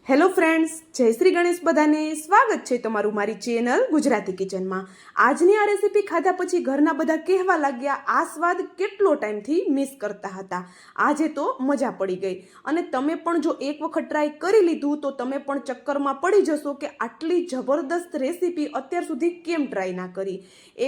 Hello friends, જય શ્રી ગણેશ. બધાને સ્વાગત છે તમારું મારી ચેનલ ગુજરાતી કિચનમાં. આજની આ રેસીપી ખાધા પછી ઘરના બધા કહેવા લાગ્યા, આ સ્વાદ કેટલો ટાઈમથી મિસ કરતા હતા. આજે તો મજા પડી ગઈ. અને તમે પણ જો એક વખત ટ્રાય કરી લીધું તો તમે પણ ચક્કરમાં પડી જશો કે આટલી જબરદસ્ત રેસીપી અત્યાર સુધી કેમ ટ્રાય ના કરી.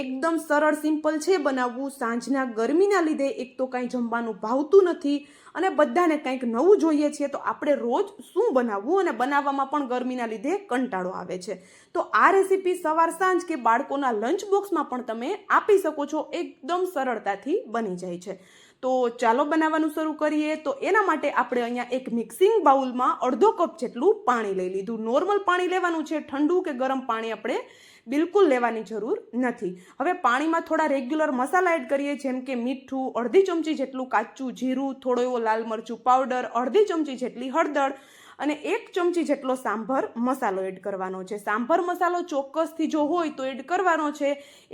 એકદમ સરળ સિમ્પલ છે બનાવવું. સાંજના ગરમીના લીધે એક તો કાંઈ જમવાનું ભાવતું નથી અને બધાને કંઈક નવું જોઈએ છીએ, તો આપણે રોજ શું બનાવવું અને બનાવવામાં પણ ગરમીના લીધે કંટાળો આવે છે. તો આ રેસીપી સવાર સાંજ કે બાળકોના લંચ બોક્સમાં પણ તમે આપી શકો છો. એકદમ સરળતાથી બની જાય છે. તો ચાલો બનાવવાનું શરૂ કરીએ. તો એના માટે આપણે અહીંયા એક મિક્સિંગ બાઉલમાં અડધો કપ જેટલું પાણી લઈ લીધું. નોર્મલ પાણી લેવાનું છે, ઠંડુ કે ગરમ પાણી આપણે બિલકુલ લેવાની જરૂર નથી. હવે પાણીમાં થોડા રેગ્યુલર મસાલા એડ કરીએ, જેમ કે મીઠું, અડધી ચમચી જેટલું કાચું જીરું, થોડો એવો લાલ મરચું પાવડર, અડધી ચમચી જેટલી હળદર અને 1 ચમચી જેટલો સાંભર મસાલો એડ કરવાનો છે. સાંભર મસાલો ચોક્કસથી જો હોય તો એડ કરવાનો છે.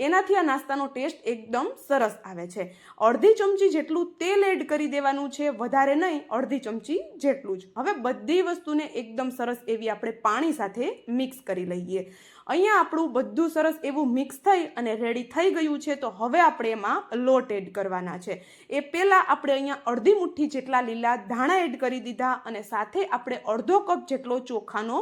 એનાથી આ નાસ્તાનો ટેસ્ટ એકદમ સરસ આવે છે. અડધી ચમચી જેટલું તેલ એડ કરી દેવાનું છે, વધારે નહીં, અડધી ચમચી જેટલું જ. હવે બધી વસ્તુને એકદમ સરસ એવી આપણે પાણી સાથે મિક્સ કરી લઈએ. અહીંયા આપણું બધું સરસ એવું મિક્સ થઈ અને રેડી થઈ ગયું છે. તો હવે આપણે એમાં લોટ એડ કરવાના છે. એ પહેલાં આપણે અહીંયા અડધી મુઠ્ઠી જેટલા લીલા ધાણા એડ કરી દીધા અને સાથે આપણે અડધો કપ જેટલો ચોખાનો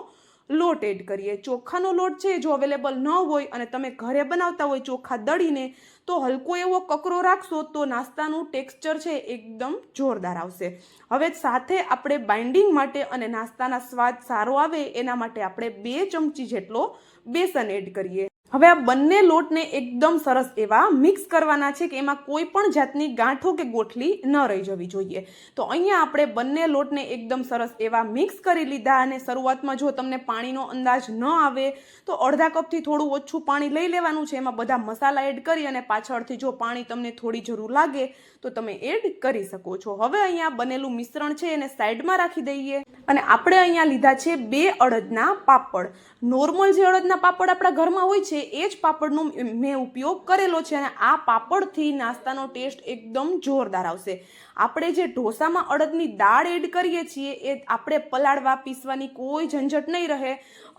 લોટ એડ કરીએ. ચોખાનો લોટ છે જો અવેલેબલ ન હોય અને તમે ઘરે બનાવતા હોય ચોખા દળીને, તો હલકો એવો કકરો રાખશો તો નાસ્તાનું ટેક્સચર છે એકદમ જોરદાર આવશે. હવે સાથે આપણે બાઇન્ડિંગ માટે અને નાસ્તાના સ્વાદ સારો આવે એના માટે આપણે 2 ચમચી જેટલો બેસન એડ કરીએ. હવે આ બંને લોટને એકદમ સરસ એવા મિક્સ કરવાના છે કે એમાં કોઈ પણ જાતની ગાંઠો કે ગોઠલી ન રહી જવી જોઈએ. તો અહીંયા આપણે બંને લોટને એકદમ સરસ એવા મિક્સ કરી લીધા. અને શરૂઆતમાં જો તમને પાણીનો અંદાજ ન આવે તો અડધા કપથી થોડું ઓછું પાણી લઈ લેવાનું છે. એમાં બધા મસાલા એડ કરી અને પાછળથી જો પાણી તમને થોડી જરૂર લાગે તો તમે એડ કરી શકો છો. હવે અહીંયા બનેલું મિશ્રણ છે એને સાઈડમાં રાખી દઈએ અને આપણે અહીંયા લીધા છે 2 અડદના પાપડ. નોર્મલ જે અડદના પાપડ આપણા ઘરમાં હોય છે એ જ પાપડનો મેં ઉપયોગ કરેલો છે. અને આ પાપડથી નાસ્તાનો ટેસ્ટ એકદમ જોરદાર આવશે. આપણે જે ઢોસામાં અડદની દાળ એડ કરીએ છીએ એ આપણે પલાળવા પીસવાની કોઈ ઝંઝટ નહીં રહે.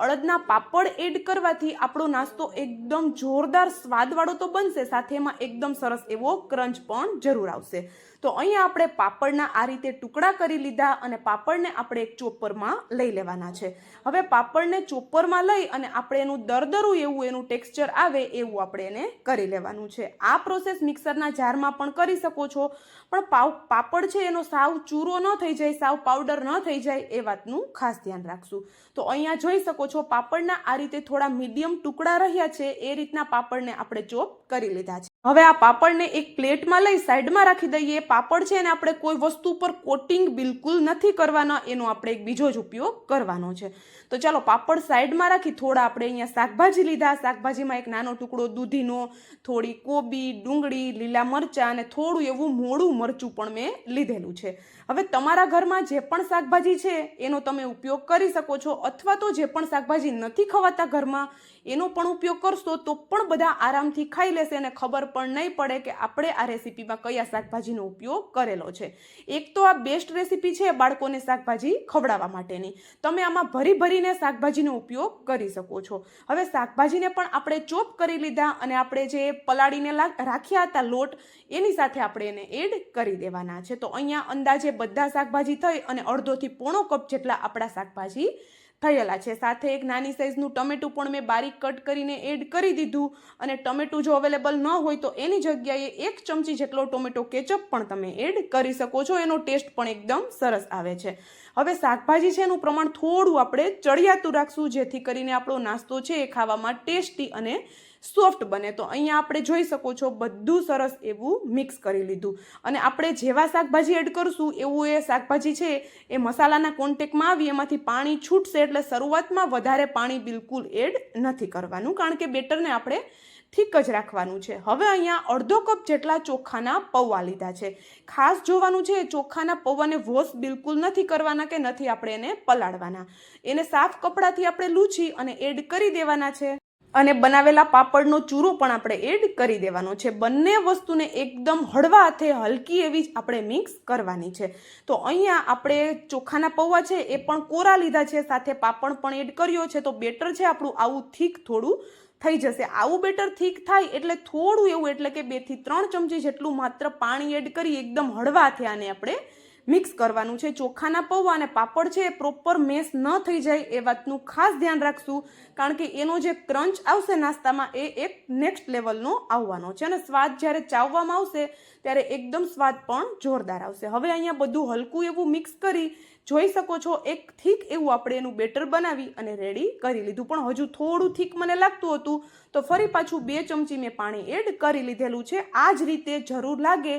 અડદના પાપડ એડ કરવાથી આપણો નાસ્તો એકદમ જોરદાર સ્વાદવાળો તો બનશે, સાથે એમાં એકદમ સરસ એવો ક્રંચ પણ જરૂર આવશે. તો અહીંયા આપણે પાપડના આ રીતે ટુકડા કરી લીધા અને પાપડને આપણે એક ચોપરમાં લઈ લેવાના છે. હવે પાપડને ચોપરમાં લઈ અને આપણે એનું દરદરું એવું એનું ટેક્સચર આવે એવું આપણે એને કરી લેવાનું છે. આ પ્રોસેસ મિક્સરના જારમાં પણ કરી શકો છો, પણ પાપડ છે એનો સાવ ચૂરો ન થઈ જાય, સાવ પાવડર ન થઈ જાય એ વાતનું ખાસ ધ્યાન રાખશું. તો અહીંયા જોઈ શકો છો પાપડના આ રીતે થોડા મીડિયમ ટુકડા રહ્યા છે. એ રીતના પાપડને આપણે ચોપ કરી લીધા છે. હવે આ પાપડને એક પ્લેટમાં લઈ સાઈડમાં રાખી દઈએ. પાપડ છે એને આપણે કોઈ વસ્તુ પર કોટિંગ બિલકુલ નથી કરવાના, એનો આપણે એક બીજો જ ઉપયોગ કરવાનો છે. તો ચાલો પાપડ સાઈડમાં રાખી થોડા આપણે અહીંયા શાકભાજી લીધા. શાકભાજીમાં એક નાનો ટુકડો દૂધીનો, થોડી કોબી, ડુંગળી, લીલા મરચાં અને થોડું એવું મોડું મરચું પણ મેં લીધેલું છે. હવે તમારા ઘરમાં જે પણ શાકભાજી છે એનો તમે ઉપયોગ કરી શકો છો, અથવા તો જે પણ શાકભાજી નથી ખવાતા ઘરમાં એનો પણ ઉપયોગ કરશો તો પણ બધા આરામથી ખાઈ લેશે અને ખબર પણ નહીં પડે કે આપણે આ રેસીપીમાં કયા શાકભાજીનો ઉપયોગ કરેલો છે. એક તો આ બેસ્ટ રેસીપી છે બાળકોને શાકભાજી ખવડાવવા માટેની. તમે આમાં ભરી ભરીને શાકભાજીનો ઉપયોગ કરી શકો છો. હવે શાકભાજીને પણ આપણે ચોપ કરી લીધા અને આપણે જે પલાળીને રાખ્યા હતા લોટ એની સાથે આપણે એને એડ કરી દેવાના છે. તો અહીંયા અંદાજે બધા શાકભાજી થઈ અને અડધોથી પોણો કપ જેટલા આપણા શાકભાજી થયેલા છે. સાથે એક નાની સાઈઝનું ટમેટું પણ મેં બારીક કટ કરીને એડ કરી દીધું. અને ટમેટું જો અવેલેબલ ન હોય તો એની જગ્યાએ 1 ચમચી જેટલો ટોમેટો કેચઅપ પણ તમે એડ કરી શકો છો. એનો ટેસ્ટ પણ એકદમ સરસ આવે છે. હવે શાકભાજી છે એનું પ્રમાણ થોડું આપણે ચડિયાતું રાખશું, જેથી કરીને આપણો નાસ્તો છે એ ખાવામાં ટેસ્ટી અને સોફ્ટ બને. તો અહીંયા આપણે જોઈ શકો છો બધું સરસ એવું મિક્સ કરી લીધું. અને આપણે જેવા શાકભાજી એડ કરશું એવું એ શાકભાજી છે એ મસાલાના કોન્ટેક્ટમાં આવી એમાંથી પાણી છૂટશે. એટલે શરૂઆતમાં વધારે પાણી બિલકુલ એડ નથી કરવાનું, કારણ કે બેટરને આપણે ઠીક જ રાખવાનું છે. હવે અહીંયા અડધો કપ જેટલા ચોખાના પૌવા લીધા છે. ખાસ જોવાનું છે ચોખાના પૌવાને વોશ બિલકુલ નથી કરવાના કે નથી આપણે એને પલાળવાના. એને સાફ કપડાથી આપણે લૂછી અને એડ કરી દેવાના છે. અને બનાવેલા પાપડનો ચૂરો પણ આપણે એડ કરી દેવાનો છે. બંને વસ્તુને એકદમ હળવા હાથે હલકી એવી જ આપણે મિક્સ કરવાની છે. તો અહીંયા આપણે ચોખાના પૌવા છે એ પણ કોરા લીધા છે, સાથે પાપડ પણ એડ કર્યો છે. તો બેટર છે આપણું આવું થીક થોડું થઈ જશે. આવું બેટર થીક થાય એટલે થોડું એવું, એટલે કે 2 થી 3 ચમચી જેટલું માત્ર પાણી એડ કરી એકદમ હળવા હાથે આને આપણે મિક્સ કરવાનું છે. ચોખાના પૌવા અને પાપડ છે એ પ્રોપર મેશ ન થઈ જાય એ વાતનું ખાસ ધ્યાન રાખશું, કારણ કે એનો જે ક્રંચ આવશે નાસ્તામાં એ એક નેક્સ્ટ લેવલનો આવવાનો છે અને સ્વાદ જ્યારે ચાવવામાં આવશે ત્યારે એકદમ સ્વાદ પણ જોરદાર આવશે. હવે અહીંયા બધું હલકું એવું મિક્સ કરી જોઈ શકો છો એક થીક એવું આપણે એનું બેટર બનાવી અને રેડી કરી લીધું. પણ હજુ થોડું થીક મને લાગતું હતું તો ફરી પાછું 2 ચમચી મેં પાણી એડ કરી લીધેલું છે. આ જ રીતે જરૂર લાગે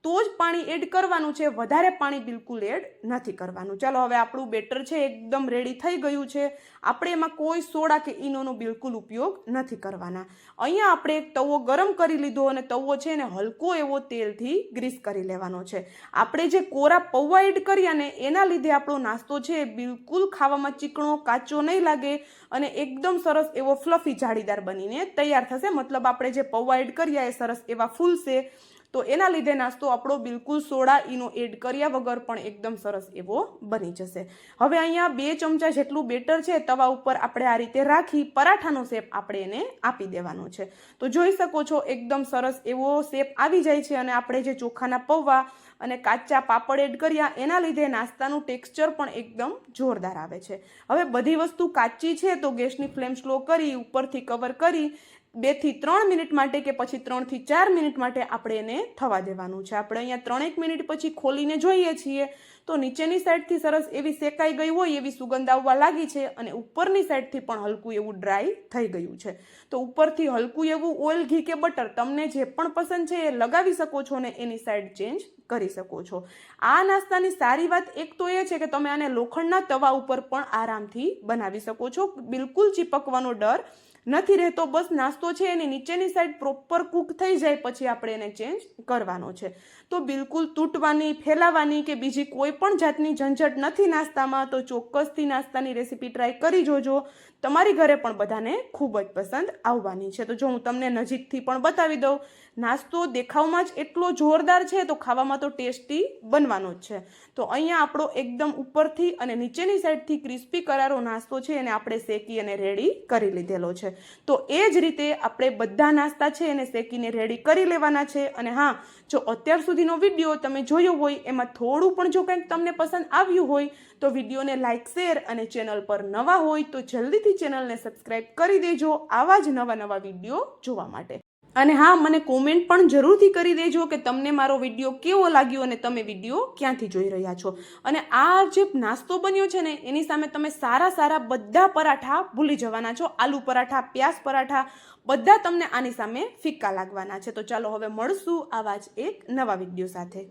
તો જ પાણી એડ કરવાનું છે, વધારે પાણી બિલકુલ એડ નથી કરવાનું. ચાલો હવે આપણું બેટર છે એકદમ રેડી થઈ ગયું છે. આપણે એમાં કોઈ સોડા કે ઈનોનો બિલકુલ ઉપયોગ નથી કરવાના. અહીંયા આપણે એક તવો ગરમ કરી લીધો અને તવો છે એને હલકો એવો તેલથી ગ્રીસ કરી લેવાનો છે. આપણે જે કોરા પૌવા એડ કર્યા ને એના લીધે આપણો નાસ્તો છે બિલકુલ ખાવામાં ચીકણો કાચો નહીં લાગે અને એકદમ સરસ એવો ફ્લફી જાળીદાર બનીને તૈયાર થશે. મતલબ આપણે જે પૌવા એડ કર્યા એ સરસ એવા ફૂલશે. તો એના લીધે નાસ્તો આપણો બિલકુલ સોડા ઈનો એડ કર્યા વગર પણ એકદમ સરસ એવો બની જશે. હવે અહીંયા 2 ચમચા જેટલું બેટર છે તવા ઉપર આપણે આ રીતે રાખી પરાઠાનો શેપ આપણે એને આપી દેવાનો છે. તો જોઈ શકો છો એકદમ સરસ એવો શેપ આવી જાય છે અને આપણે જે ચોખાના પૌવા અને કાચા પાપડ એડ કર્યા એના લીધે નાસ્તાનું ટેક્સચર પણ એકદમ જોરદાર આવે છે. હવે બધી વસ્તુ કાચી છે તો ગેસની ફ્લેમ સ્લો કરી ઉપરથી કવર કરી 2 થી 3 મિનિટ માટે કે પછી 3 થી 4 મિનિટ માટે આપણે એને થવા દેવાનું છે. આપણે અહીંયા 3 મિનિટ પછી ખોલીને જોઈએ છીએ તો નીચેની સાઈડથી સરસ એવી શેકાઈ ગઈ હોય એવી સુગંધ આવવા લાગી છે અને ઉપરની સાઈડથી પણ હલકું એવું ડ્રાય થઈ ગયું છે. તો ઉપરથી હલકું એવું ઓઇલ, ઘી કે બટર તમને જે પણ પસંદ છે એ લગાવી શકો છો ને એની સાઈડ ચેન્જ કરી શકો છો. આ નાસ્તાની સારી વાત એક તો એ છે કે તમે આને લોખંડના તવા ઉપર પણ આરામથી બનાવી શકો છો. બિલકુલ ચીપકવાનો ડર નથી રહેતો. બસ નાસ્તો છે એની નીચેની સાઈડ પ્રોપર કૂક થઈ જાય પછી આપણે એને ચેન્જ કરવાનો છે. તો બિલકુલ તૂટવાની, ફેલાવાની કે બીજી કોઈ પણ જાતની ઝંઝટ નથી નાસ્તામાં. તો ચોક્કસથી નાસ્તાની રેસીપી ટ્રાય કરી જોજો. તમારી ઘરે પણ બધાને ખૂબ જ પસંદ આવવાની છે. તો જો હું તમને નજીકથી પણ બતાવી દઉં, નાસ્તો દેખાવમાં જ એટલો જોરદાર છે તો ખાવામાં તો ટેસ્ટી બનવાનો જ છે. તો અહીંયા આપણો એકદમ ઉપરથી અને નીચેની સાઈડથી ક્રિસ્પી કરારો નાસ્તો છે એને આપણે શેકી અને રેડી કરી લીધેલો છે. તો એ જ રીતે આપણે બધા નાસ્તા છે એને શેકીને રેડી કરી લેવાના છે. અને હા, જો અત્યાર સુધીનો વિડીયો તમે જોયો હોય એમાં થોડું પણ જો કંઈક તમને પસંદ આવ્યું હોય તો વિડીયોને લાઇક, શેર અને ચેનલ પર નવા હોય તો જલ્દીથી ચેનલને સબસ્ક્રાઈબ કરી દેજો આવા જ નવા વિડીયો જોવા માટે. અને હા, મને કોમેન્ટ પણ જરૂરથી કરી દેજો કે તમને મારો વિડીયો કેવો લાગ્યો અને તમે વિડીયો ક્યાંથી જોઈ રહ્યા છો. અને આ જે નાસ્તો બન્યો છે ને એની સામે તમે સારા બધા પરાઠા ભૂલી જવાના છો. આલુ પરાઠા, પ્યાઝ પરાઠા બધા તમને આની સામે ફિક્કા લાગવાના છે. તો ચાલો હવે મળશું આવા જ એક નવા વિડીયો સાથે.